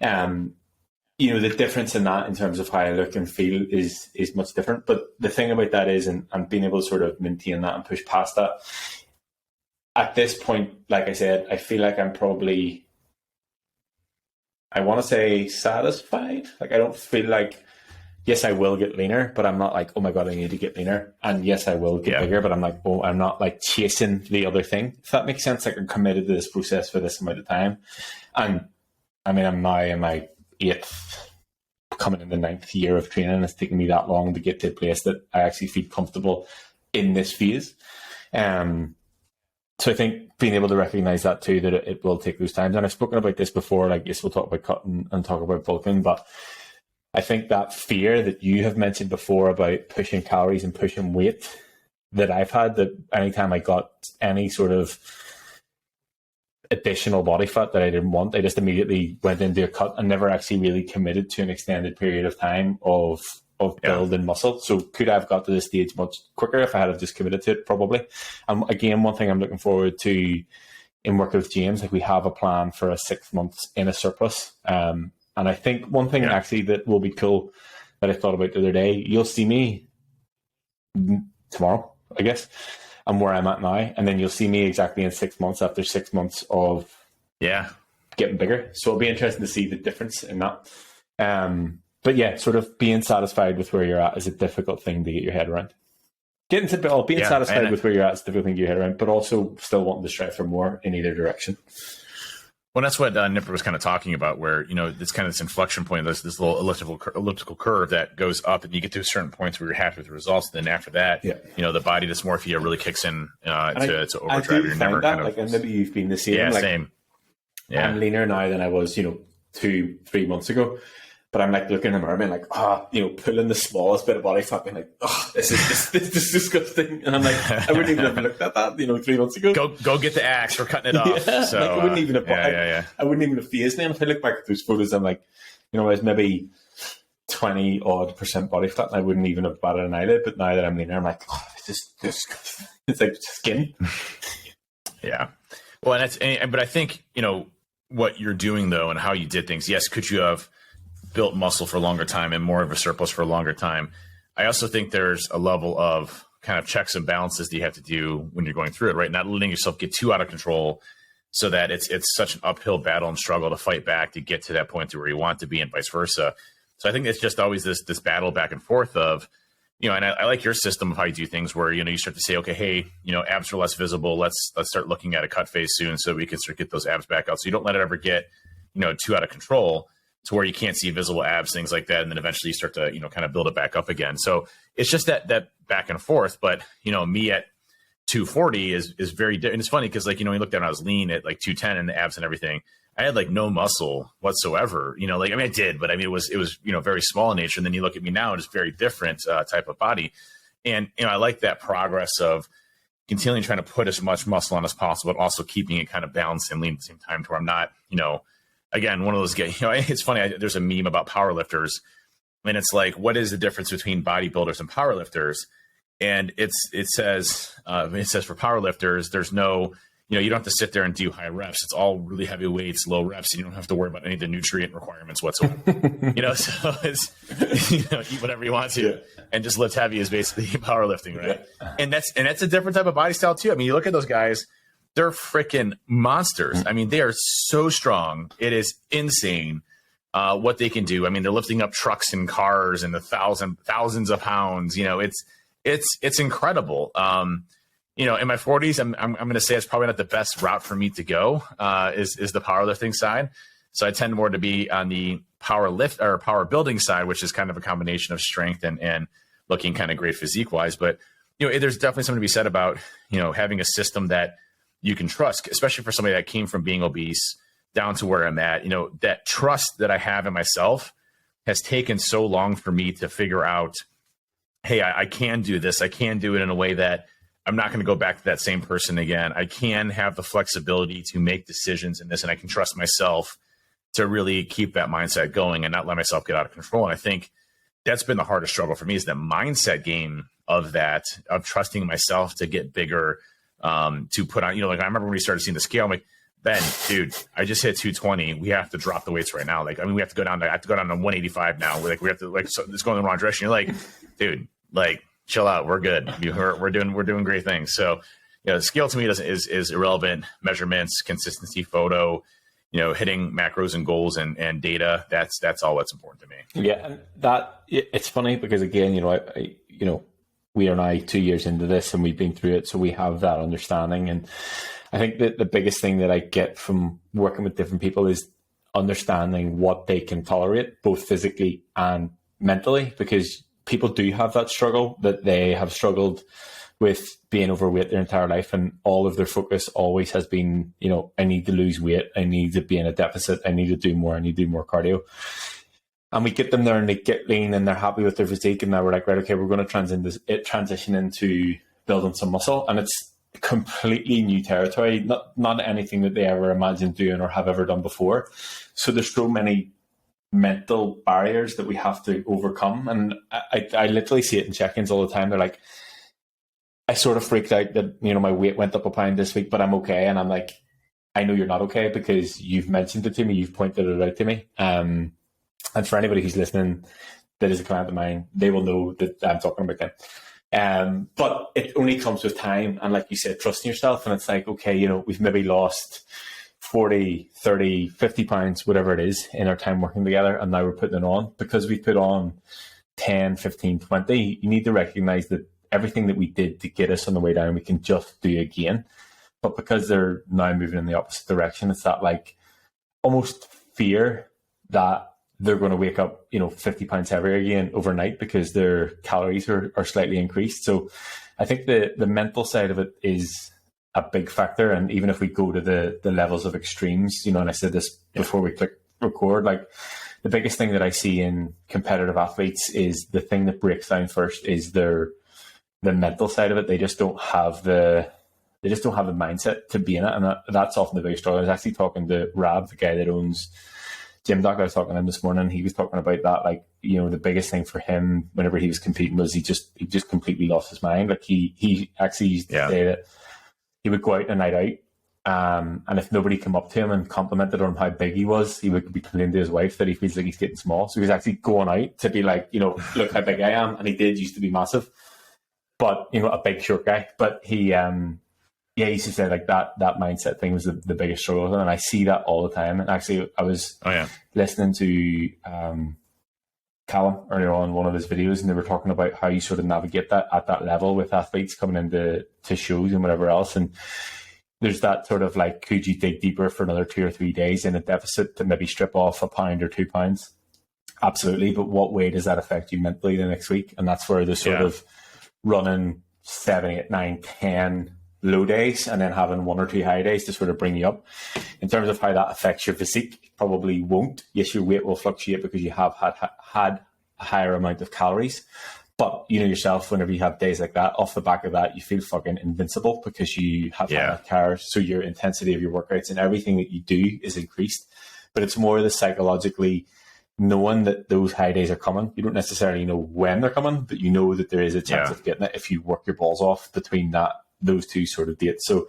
The difference in that in terms of how I look and feel is much different. But the thing about that is, and being able to sort of maintain that and push past that, at this point, like I said, I feel like I'm probably, I want to say, satisfied. Like, I don't feel like, yes, I will get leaner, but I'm not like, oh my God, I need to get leaner. And yes, I will get bigger, but I'm like, oh, I'm not like chasing the other thing. If that makes sense, like, I'm committed to this process for this amount of time. And I mean, I'm now in my 8th, coming in the 9th year of training. It's taken me that long to get to a place that I actually feel comfortable in this phase. So I think being able to recognize that too, that it will take those times. And I've spoken about this before, like, yes, we'll talk about cutting and talk about bulking, but I think that fear that you have mentioned before about pushing calories and pushing weight that I've had, that anytime I got any sort of additional body fat that I didn't want, I just immediately went into a cut and never actually really committed to an extended period of time of building muscle. So could I have got to this stage much quicker if I had just committed to it? Probably. Again, one thing I'm looking forward to in working with James, like, we have a plan for a 6 months in a surplus. And I think one thing actually that will be cool that I thought about the other day, you'll see me tomorrow, I guess, and where I'm at now, and then you'll see me exactly in 6 months after 6 months of getting bigger. So it'll be interesting to see the difference in that. But yeah, sort of being satisfied with where you're at is a difficult thing to get your head around. Being satisfied with where you're at is a difficult thing to get your head around, but also still wanting to strive for more in either direction. Well, that's what Nippard was kind of talking about, where, it's kind of this inflection point, this little elliptical curve that goes up, and you get to certain points where you're happy with the results. Then after that, the body dysmorphia really kicks in to overdrive. You're never kind of, like, and maybe you've been the same. Yeah, like, same. Yeah. I'm leaner now than I was, 2-3 months ago. But I'm like looking in the mirror and like, pulling the smallest bit of body fat, being like, this is disgusting. And I'm like, I wouldn't even have looked at that, 3 months ago. Go get the axe. We're cutting it off. So like, I wouldn't even have, I wouldn't even have phased me. And if I look back at those photos, I'm like, I was maybe 20% body fat, and I wouldn't even have batted an eyelid. But now that I'm leaner, I'm like, it's just disgusting. It's like skin. Yeah. Well, but I think, what you're doing though, and how you did things. Yes, could you have built muscle for a longer time and more of a surplus for a longer time? I also think there's a level of kind of checks and balances that you have to do when you're going through it, right? Not letting yourself get too out of control so that it's such an uphill battle and struggle to fight back to get to that point to where you want to be, and vice versa. So I think it's just always this battle back and forth of, and I like your system of how you do things where, you start to say, okay, hey, abs are less visible. Let's start looking at a cut phase soon so we can start to get those abs back out. So you don't let it ever get too out of control to where you can't see visible abs, things like that. And then eventually you start to, kind of build it back up again. So it's just that back and forth. But, me at 240 is very different. And it's funny because, like, you looked at when I was lean at like 210 and the abs and everything, I had like no muscle whatsoever, I did, but it was, very small in nature. And then you look at me now, it's very different type of body. And, I like that progress of continually trying to put as much muscle on as possible, but also keeping it kind of balanced and lean at the same time to where I'm not, again, one of those guys, it's funny. There's a meme about powerlifters, and it's like, what is the difference between bodybuilders and powerlifters? And it says for powerlifters, there's no, you don't have to sit there and do high reps. It's all really heavy weights, low reps, and you don't have to worry about any of the nutrient requirements whatsoever. So it's, eat whatever you want to, and just lift heavy is basically powerlifting, right? And that's a different type of body style too. You look at those guys, they're freaking monsters. They are so strong. It is insane what they can do. They're lifting up trucks and cars and the thousands of pounds. It's incredible. In my 40s, I'm going to say it's probably not the best route for me to go. Is the powerlifting side. So I tend more to be on the power building side, which is kind of a combination of strength and looking kind of great physique wise. But there's definitely something to be said about having a system that you can trust, especially for somebody that came from being obese down to where I'm at. That trust that I have in myself has taken so long for me to figure out, hey, I can do this. I can do it in a way that I'm not going to go back to that same person again. I can have the flexibility to make decisions in this, and I can trust myself to really keep that mindset going and not let myself get out of control. And I think that's been the hardest struggle for me, is the mindset game of trusting myself to get bigger, to put on, I remember when we started seeing the scale, I'm like, Ben, dude, I just hit 220. We have to drop the weights right now. I have to go down to 185 now. We have to, so it's going in the wrong direction. You're like, dude, chill out. We're good. We're doing great things. So, the scale to me is irrelevant. Measurements, consistency, photo, hitting macros and goals and data. That's all that's important to me. Yeah. And that, it's funny because, again, we are now 2 years into this and we've been through it. So we have that understanding. And I think that the biggest thing that I get from working with different people is understanding what they can tolerate, both physically and mentally, because people do have that struggle, that they have struggled with being overweight their entire life, and all of their focus always has been, I need to lose weight, I need to be in a deficit, I need to do more, I need to do more cardio. And we get them there and they get lean and they're happy with their physique, and now we're like, right, okay, we're going to transition into building some muscle, and it's completely new territory, not anything that they ever imagined doing or have ever done before. So there's so many mental barriers that we have to overcome, and I literally see it in check-ins all the time. They're like, I sort of freaked out that my weight went up a pound this week, but I'm okay. And I'm like, I know you're not okay because you've mentioned it to me, you've pointed it out to me. And for anybody who's listening that is a client of mine, they will know that I'm talking about them. But it only comes with time, and like you said, trusting yourself. And it's like, okay, we've maybe lost 40, 30, 50 pounds, whatever it is, in our time working together, and now we're putting it on. Because we put on 10, 15, 20, you need to recognize that everything that we did to get us on the way down, we can just do again. But because they're now moving in the opposite direction, it's that almost fear that they're going to wake up, 50 pounds heavier again overnight because their calories are slightly increased. So I think the mental side of it is a big factor. And even if we go to the levels of extremes, and I said this before we click record, the biggest thing that I see in competitive athletes is the thing that breaks down first is the mental side of it. They just don't have the mindset to be in it. And that's often the biggest struggle. I was actually talking to Rab, the guy that owns Gym Doc. I was talking to him this morning. He was talking about that, the biggest thing for him whenever he was competing was he just completely lost his mind. He actually used to say that he would go out a night out, and if nobody came up to him and complimented on how big he was, he would be complaining to his wife that he feels like he's getting small. So he was actually going out to be like, look how big I am. And he used to be massive, but a big short guy. But he he used to say that mindset thing was the biggest struggle, and I see that all the time. And actually, I was listening to Callum earlier on one of his videos, and they were talking about how you sort of navigate that at that level with athletes coming into shows and whatever else. And there's that sort of like, could you dig deeper for another 2 or 3 days in a deficit to maybe strip off a pound or 2 pounds? Absolutely. But what way does that affect you mentally the next week? And that's where the sort of running 7, 8, 9, 10 low days and then having 1 or 2 high days to sort of bring you up. In terms of how that affects your physique, probably won't. Yes, your weight will fluctuate because you have had a higher amount of calories. But you know yourself, whenever you have days like that, off the back of that, you feel fucking invincible because you have had calories. So your intensity of your workouts and everything that you do is increased. But it's more the psychologically knowing that those high days are coming. You don't necessarily know when they're coming, but you know that there is a chance of getting it if you work your balls off between those two sort of dates. So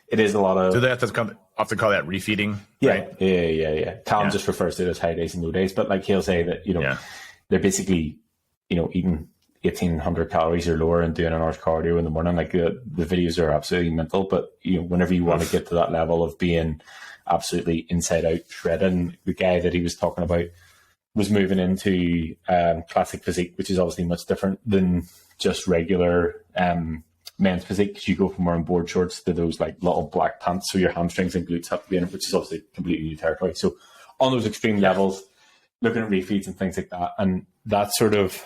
it is a lot of... Do they have to often call that refeeding? Yeah, right? yeah. Callum just refers to it as high days and low days, but like he'll say that, you know, they're basically, you know, eating 1,800 calories or lower and doing an hour's cardio in the morning. Like the videos are absolutely mental, but you know, whenever you want to get to that level of being absolutely inside out shredding, the guy that he was talking about was moving into classic physique, which is obviously much different than just regular men's physique, because you go from wearing board shorts to those like little black pants, so your hamstrings and glutes have to be in it, which is obviously completely new territory. So on those extreme levels, looking at refeeds and things like that, and that sort of,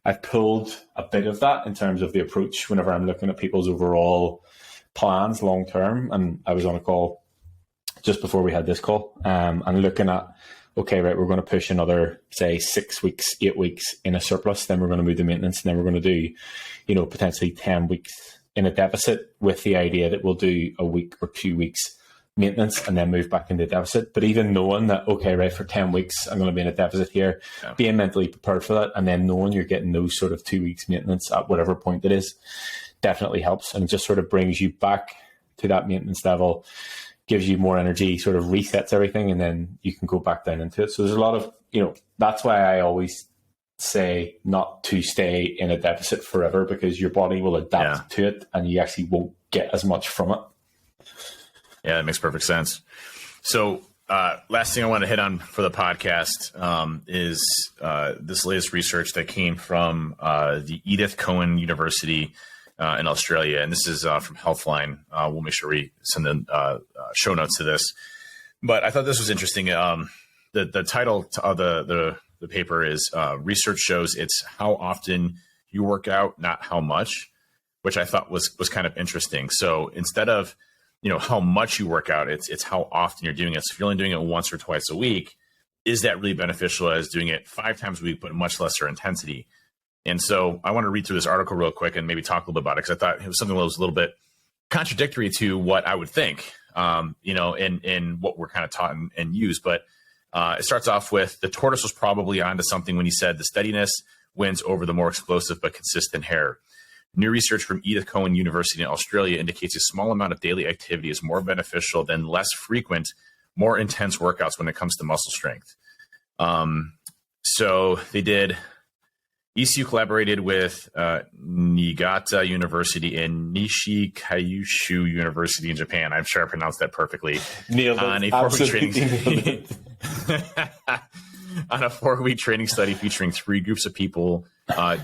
I've pulled a bit of that in terms of the approach whenever I'm looking at people's overall plans long term. And I was on a call just before we had this call, and looking at, okay, right, we're going to push another, say, 6 weeks, 8 weeks in a surplus, then we're going to move to maintenance, and then we're going to do, you know, potentially 10 weeks in a deficit, with the idea that we'll do a week or 2 weeks maintenance and then move back into deficit. But even knowing that, okay, right, for 10 weeks, I'm going to be in a deficit here, being mentally prepared for that, and then knowing you're getting those sort of 2 weeks maintenance at whatever point it is, definitely helps. And it just sort of brings you back to that maintenance level, gives you more energy, sort of resets everything, and then you can go back down into it. So there's a lot of, you know, that's why I always say not to stay in a deficit forever, because your body will adapt to it and you actually won't get as much from it. Yeah, that makes perfect sense. So last thing I want to hit on for the podcast is this latest research that came from the Edith Cowan University in Australia. And this is from Healthline. We'll make sure we send the show notes to this. But I thought this was interesting. The title of the paper is Research Shows It's How Often You Work Out, Not How Much, which I thought was kind of interesting. So instead of, you know, how much you work out, it's how often you're doing it. So if you're only doing it once or twice a week, is that really beneficial as doing it 5 times a week, but much lesser intensity? And so I want to read through this article real quick and maybe talk a little bit about it, because I thought it was something that was a little bit contradictory to what I would think, you know, in what we're kind of taught and used. But it starts off with, the tortoise was probably onto something when he said the steadiness wins over the more explosive but consistent hare. New research from Edith Cowan University in Australia indicates a small amount of daily activity is more beneficial than less frequent, more intense workouts when it comes to muscle strength. So they did, ECU collaborated with Niigata University and Nishikaishu University in Japan. I'm sure I pronounced that perfectly. On a 4-week training on a 4-week training study featuring 3 groups of people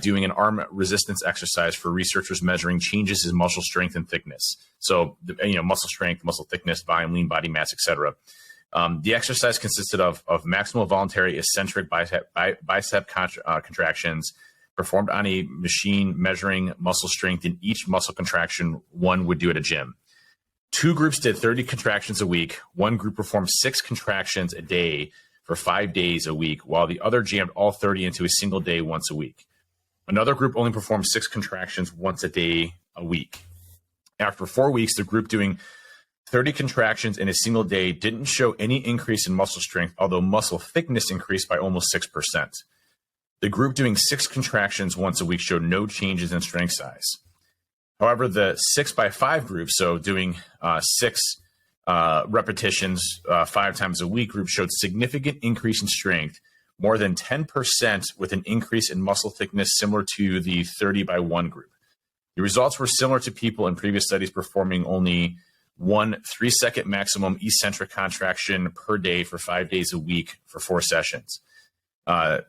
doing an arm resistance exercise for researchers measuring changes in muscle strength and thickness. So, you know, muscle strength, muscle thickness, volume, lean body mass, etc. The exercise consisted of maximal voluntary eccentric bicep contractions performed on a machine measuring muscle strength in each muscle contraction one would do at a gym. 2 groups did 30 contractions a week. 1 group performed 6 contractions a day for 5 days a week, while the other jammed all 30 into a single day once a week. Another group only performed 6 contractions once a day a week. After 4 weeks, the group doing 30 contractions in a single day didn't show any increase in muscle strength, although muscle thickness increased by almost 6%. The group doing 6 contractions once a week showed no changes in strength size. However, the 6x5 group, so doing 6 repetitions 5 times a week group, showed significant increase in strength, more than 10%, with an increase in muscle thickness similar to the 30x1 group. The results were similar to people in previous studies performing only 1 3-second maximum eccentric contraction per day for 5 days a week for 4 sessions.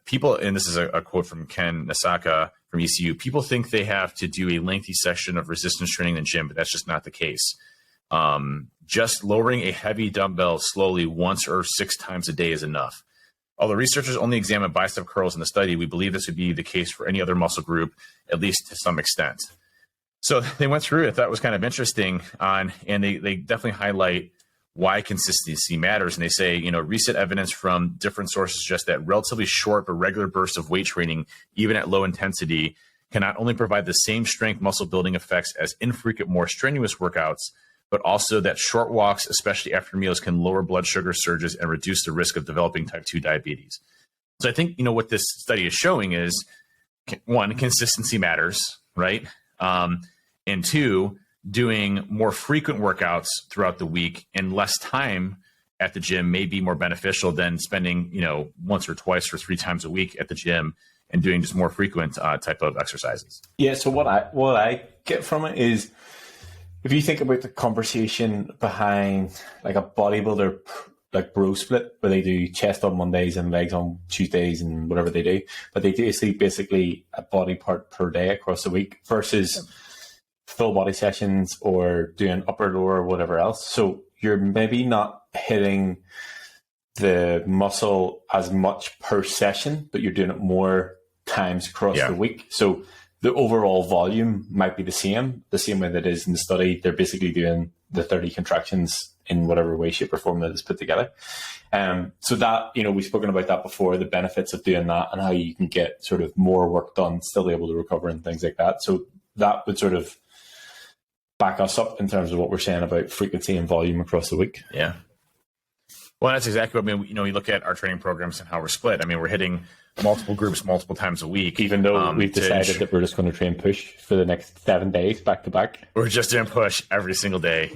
People, and this is a quote from Ken Nasaka from ECU, people think they have to do a lengthy session of resistance training in the gym, but that's just not the case. Just lowering a heavy dumbbell slowly once or 6 times a day is enough. Although researchers only examined bicep curls in the study, we believe this would be the case for any other muscle group, at least to some extent. So they went through it. I thought it was kind of interesting and they definitely highlight why consistency matters. And they say, recent evidence from different sources suggests that relatively short but regular bursts of weight training, even at low intensity, can not only provide the same strength muscle building effects as infrequent, more strenuous workouts, but also that short walks, especially after meals, can lower blood sugar surges and reduce the risk of developing type 2 diabetes. So I think, what this study is showing is, one, consistency matters, right? And two, doing more frequent workouts throughout the week and less time at the gym may be more beneficial than spending, once or twice or 3 times a week at the gym and doing just more frequent type of exercises. Yeah. So what I get from it is, if you think about the conversation behind like a bodybuilder, like bro split, where they do chest on Mondays and legs on Tuesdays and whatever they do, but they do see basically a body part per day across the week versus full body sessions or doing upper, lower, or whatever else. So you're maybe not hitting the muscle as much per session, but you're doing it more times across the week. So the overall volume might be the same way that it is in the study. They're basically doing the 30 contractions in whatever way, shape, or form that is put together. So that, we've spoken about that before, the benefits of doing that and how you can get sort of more work done, still able to recover and things like that. So that would sort of back us up in terms of what we're saying about frequency and volume across the week. Yeah. Well, that's exactly what we look at our training programs and how we're split. We're hitting multiple groups multiple times a week. Even though we've decided that we're just going to train push for the next 7 days back to back. We're just doing push every single day.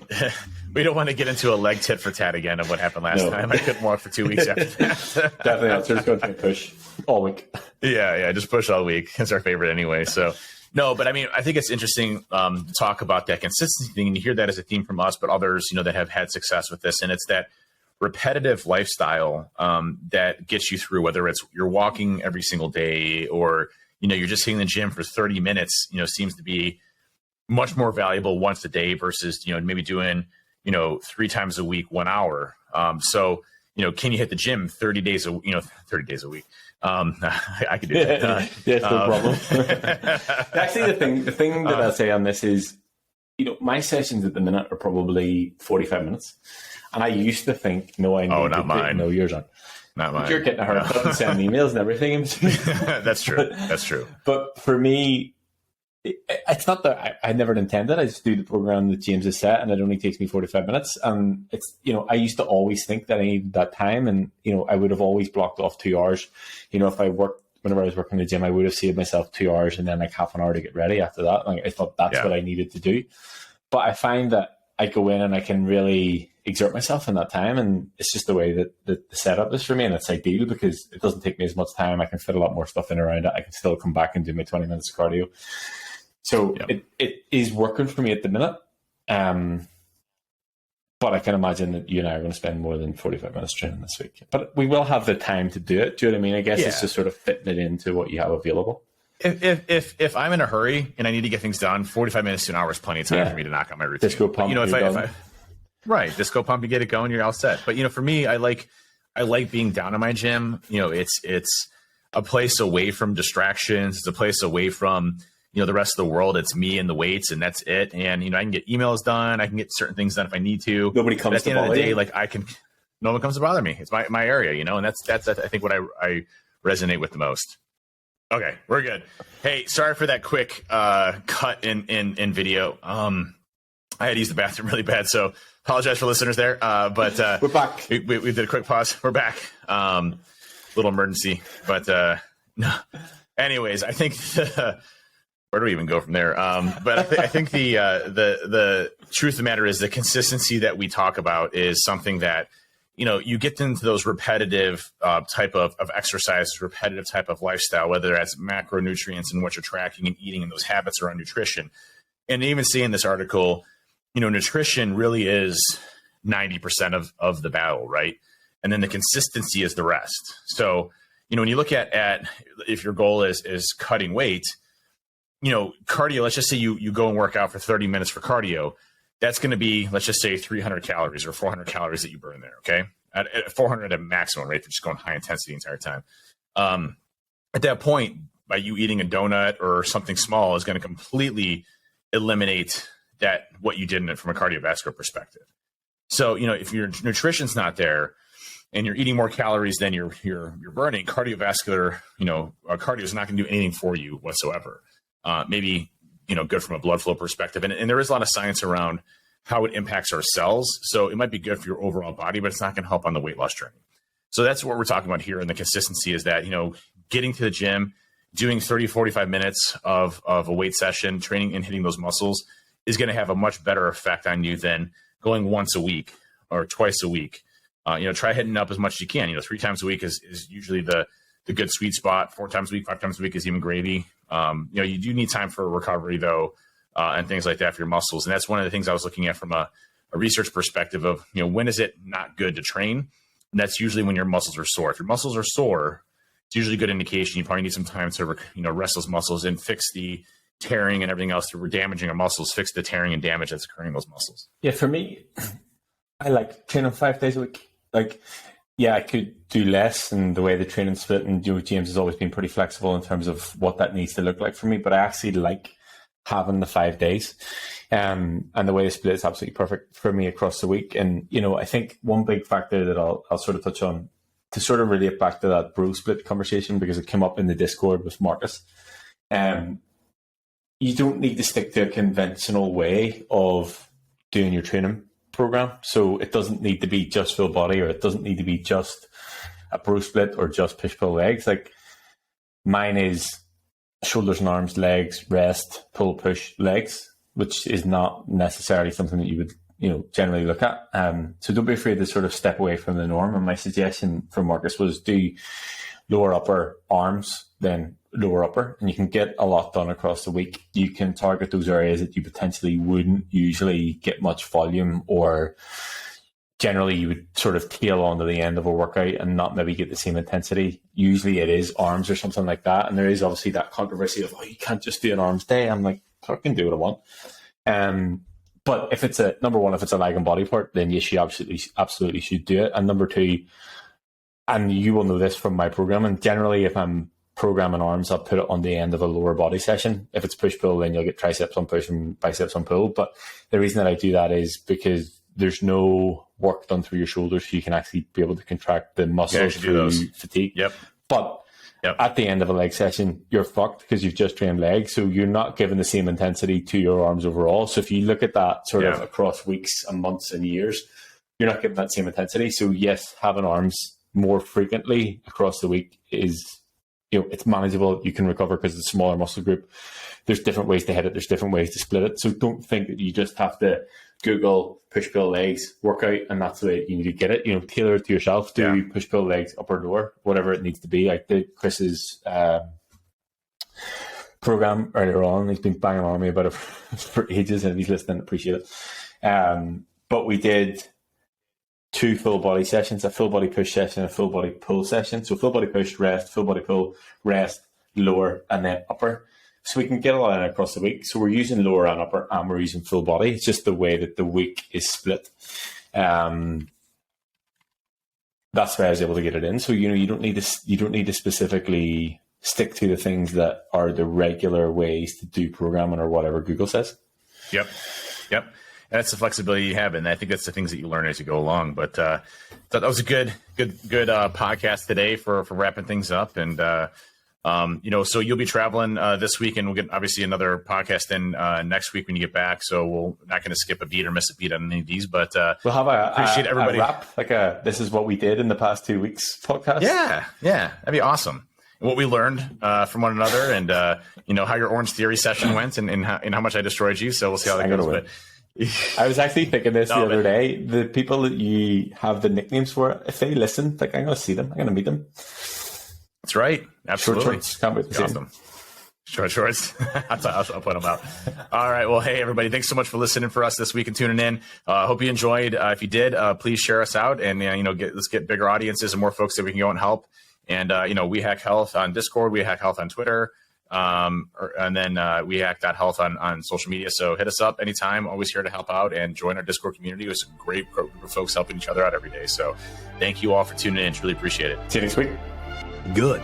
We don't want to get into a leg tit for tat again of what happened last time. I couldn't walk for 2 weeks after that. Definitely not. So we're just going to train push all week. Yeah, just push all week. It's our favorite anyway. So no, but I think it's interesting to talk about that consistency thing, and you hear that as a theme from us, but others, that have had success with this, and it's that repetitive lifestyle that gets you through, whether it's you're walking every single day or, you're just hitting the gym for 30 minutes, seems to be much more valuable once a day versus, maybe doing, 3 times a week, 1 hour. So, can you hit the gym 30 days a week? I could do that. That's no problem. Actually, the thing that I'll say on this is, my sessions at the minute are probably 45 minutes. And I used to think, not mine. No, yours aren't. Not mine. You're getting a haircut and sending emails and everything. That's true. That's true. But for me, it's not that I never intended. I just do the program that James has set, and it only takes me 45 minutes. And it's, I used to always think that I needed that time, and I would have always blocked off 2 hours. Whenever I was working in the gym, I would have saved myself 2 hours and then like half an hour to get ready after that. Like I thought that's what I needed to do. But I find that I go in and I can really exert myself in that time, and it's just the way that the setup is for me, and it's ideal because it doesn't take me as much time. I can fit a lot more stuff in around it. I can still come back and do my 20 minutes of cardio. So it is working for me at the minute. But I can imagine that you and I are going to spend more than 45 minutes training this week. But we will have the time to do it. Do you know what I mean? I guess it's just sort of fitting it into what you have available. If I'm in a hurry and I need to get things done, 45 minutes to an hour is plenty of time for me to knock out my routine. Disco pump, disco pump, you get it going, you're all set. But for me, I like being down in my gym. It's a place away from distractions. It's a place away from the rest of the world. It's me and the weights, and that's it. And I can get emails done. I can get certain things done if I need to. Nobody comes to bother you. At the end of the day, no one comes to bother me. It's my area, and that's I think what I resonate with the most. Okay, we're good. Hey, sorry for that quick cut in video. I had to use the bathroom really bad, so apologize for listeners there. But we're back. We did a quick pause. We're back. Little emergency, but no. Anyways, I think where do we even go from there? But I think the truth of the matter is the consistency that we talk about is something that you get into those repetitive type of exercises, repetitive type of lifestyle, whether that's macronutrients and what you're tracking and eating and those habits around nutrition. And even see in this article, nutrition really is 90% of the battle, right? And then the consistency is the rest. So, when you look at if your goal is cutting weight, cardio, let's just say you go and work out for 30 minutes for cardio. that's going to be, let's just say 300 calories or 400 calories that you burn there. Okay. At 400 at maximum, right? If you're just going high intensity the entire time. At that point, by you eating a donut or something small is going to completely eliminate what you did in it from a cardiovascular perspective. So, if your nutrition's not there and you're eating more calories than you're burning, cardiovascular, cardio is not going to do anything for you whatsoever. Maybe, good from a blood flow perspective. And there is a lot of science around how it impacts our cells. So it might be good for your overall body, but it's not going to help on the weight loss journey. So that's what we're talking about here. And the consistency is that, getting to the gym, doing 30, 45 minutes of a weight session, training and hitting those muscles is going to have a much better effect on you than going once a week or twice a week. Try hitting up as much as you can. 3 times a week is usually the good sweet spot. 4 times a week, 5 times a week is even gravy. You do need time for recovery though, and things like that for your muscles. And that's one of the things I was looking at from a research perspective of, when is it not good to train? And that's usually when your muscles are sore. If your muscles are sore, it's usually a good indication you probably need some time to, rest those muscles and fix the tearing and everything else through damaging our muscles, fix the tearing and damage that's occurring in those muscles. Yeah, for me, I like training 5 days a week. I could do less, and the way the training split, and James has always been pretty flexible in terms of what that needs to look like for me, but I actually like having the 5 days. And the way the split is absolutely perfect for me across the week. And, I think one big factor that I'll sort of touch on to sort of relate back to that bro split conversation, because it came up in the Discord with Marcus. You don't need to stick to a conventional way of doing your training program. So it doesn't need to be just full body, or it doesn't need to be just a bro split or just push pull legs. Like mine is shoulders and arms, legs, rest, pull, push, legs, which is not necessarily something that you would, generally look at. So don't be afraid to sort of step away from the norm. And my suggestion for Marcus was do lower upper arms, then lower upper, and you can get a lot done across the week. You can target those areas that you potentially wouldn't usually get much volume, or generally you would sort of tail onto the end of a workout and not maybe get the same intensity. Usually it is arms or something like that. And there is obviously that controversy of, you can't just do an arms day. I'm like, I can do what I want. But if it's number one, if it's a leg and body part, then yes, you absolutely should do it. And number two, and you will know this from my programming, generally if I'm programming arms, I'll put it on the end of a lower body session. If it's push pull, then you'll get triceps on push and biceps on pull. But the reason that I do that is because there's no work done through your shoulders, so you can actually be able to contract the muscles through fatigue. Yep. But at the end of a leg session, you're fucked because you've just trained legs, so you're not giving the same intensity to your arms overall. So if you look at that sort of across weeks and months and years, you're not getting that same intensity. So yes, having arms more frequently across the week is, it's manageable. You can recover because it's a smaller muscle group. There's different ways to hit it. There's different ways to split it. So don't think that you just have to Google push pull legs workout and that's the way you need to get it. Tailor it to yourself. Do push pull legs upper lower, whatever it needs to be. I did Chris's program earlier on. He's been banging on me about it for ages, and if he's listening, appreciate it. But we did 2 full body sessions, a full body push session, a full body pull session. So full body push, rest, full body pull, rest, lower, and then upper. So we can get a lot in across the week. So we're using lower and upper, and we're using full body. It's just the way that the week is split. That's why I was able to get it in. So you don't need to specifically stick to the things that are the regular ways to do programming or whatever Google says. Yep. That's the flexibility you have, and I think that's the things that you learn as you go along. But that was a good podcast today for wrapping things up. And so you'll be traveling this week, and we'll get obviously another podcast in next week when you get back. So we're not going to skip a beat or miss a beat on any of these. But we'll have appreciate everybody. A wrap, like this is what we did in the past 2 weeks podcast. Yeah, that'd be awesome. And what we learned from one another, and how your Orange Theory session went, and how much I destroyed you. So we'll see how that goes. But I was actually thinking this the other day. The people that you have the nicknames for, if they listen, I'm going to see them. I'm going to meet them. That's right. Absolutely. Short shorts. Can't wait to see them. Short shorts. I'll put them out. All right. Well, hey, everybody. Thanks so much for listening for us this week and tuning in. Hope you enjoyed. If you did, please share us out, and let's get bigger audiences and more folks that we can go and help. And We Hack Health on Discord. We Hack Health on Twitter. And then we Act.Health on social media. So hit us up anytime. Always here to help out and join our Discord community. It's a great group of folks helping each other out every day. So thank you all for tuning in. Truly appreciate it. See you next week. Good.